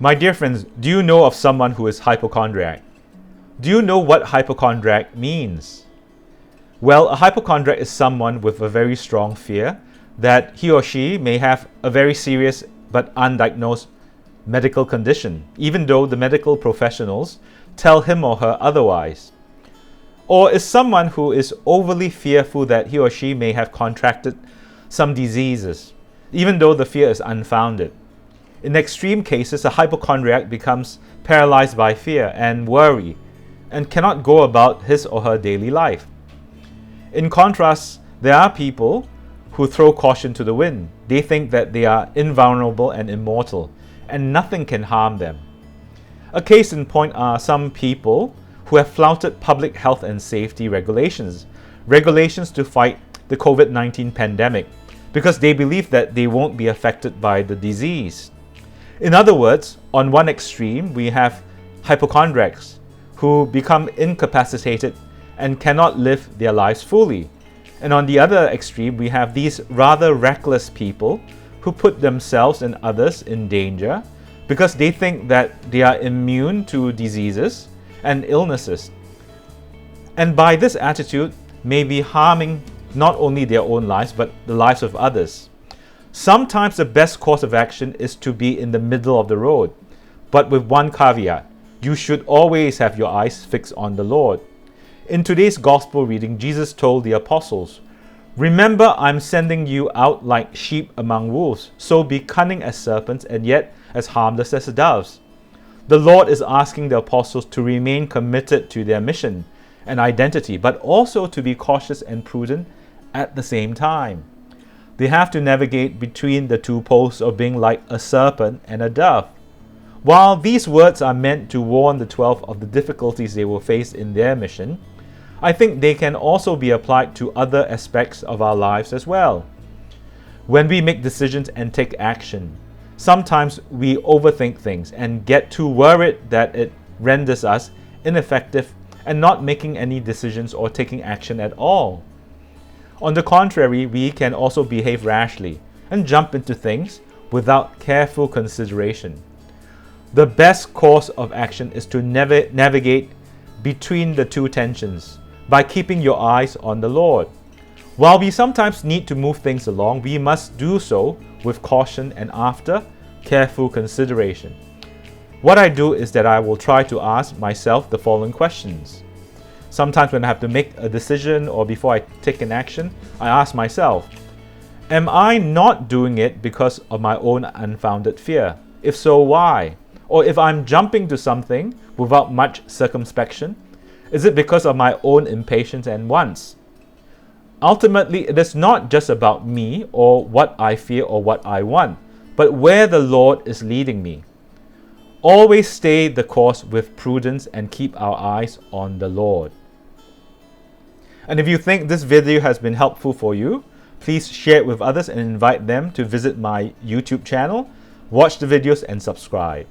My dear friends, do you know of someone who is hypochondriac? Do you know what hypochondriac means? Well, a hypochondriac is someone with a very strong fear that he or she may have a very serious but undiagnosed medical condition, even though the medical professionals tell him or her otherwise. Or is someone who is overly fearful that he or she may have contracted some diseases, even though the fear is unfounded. In extreme cases, a hypochondriac becomes paralyzed by fear and worry and cannot go about his or her daily life. In contrast, there are people who throw caution to the wind. They think that they are invulnerable and immortal, and nothing can harm them. A case in point are some people who have flouted public health and safety regulations to fight the COVID-19 pandemic, because they believe that they won't be affected by the disease. In other words, on one extreme, we have hypochondriacs who become incapacitated and cannot live their lives fully. And on the other extreme, we have these rather reckless people who put themselves and others in danger because they think that they are immune to diseases and illnesses. And by this attitude, may be harming not only their own lives, but the lives of others. Sometimes the best course of action is to be in the middle of the road, but with one caveat: you should always have your eyes fixed on the Lord. In today's gospel reading, Jesus told the apostles, "Remember, I'm sending you out like sheep among wolves, so be cunning as serpents and yet as harmless as doves." The Lord is asking the apostles to remain committed to their mission and identity, but also to be cautious and prudent at the same time. They have to navigate between the two poles of being like a serpent and a dove. While these words are meant to warn the 12 of the difficulties they will face in their mission, I think they can also be applied to other aspects of our lives as well. When we make decisions and take action, sometimes we overthink things and get too worried that it renders us ineffective and not making any decisions or taking action at all. On the contrary, we can also behave rashly and jump into things without careful consideration. The best course of action is to navigate between the two tensions by keeping your eyes on the Lord. While we sometimes need to move things along, we must do so with caution and after careful consideration. What I do is that I will try to ask myself the following questions. Sometimes when I have to make a decision or before I take an action, I ask myself, am I not doing it because of my own unfounded fear? If so, why? Or if I'm jumping to something without much circumspection, is it because of my own impatience and wants? Ultimately, it is not just about me or what I fear or what I want, but where the Lord is leading me. Always stay the course with prudence and keep our eyes on the Lord. And if you think this video has been helpful for you, please share it with others and invite them to visit my YouTube channel, watch the videos and subscribe.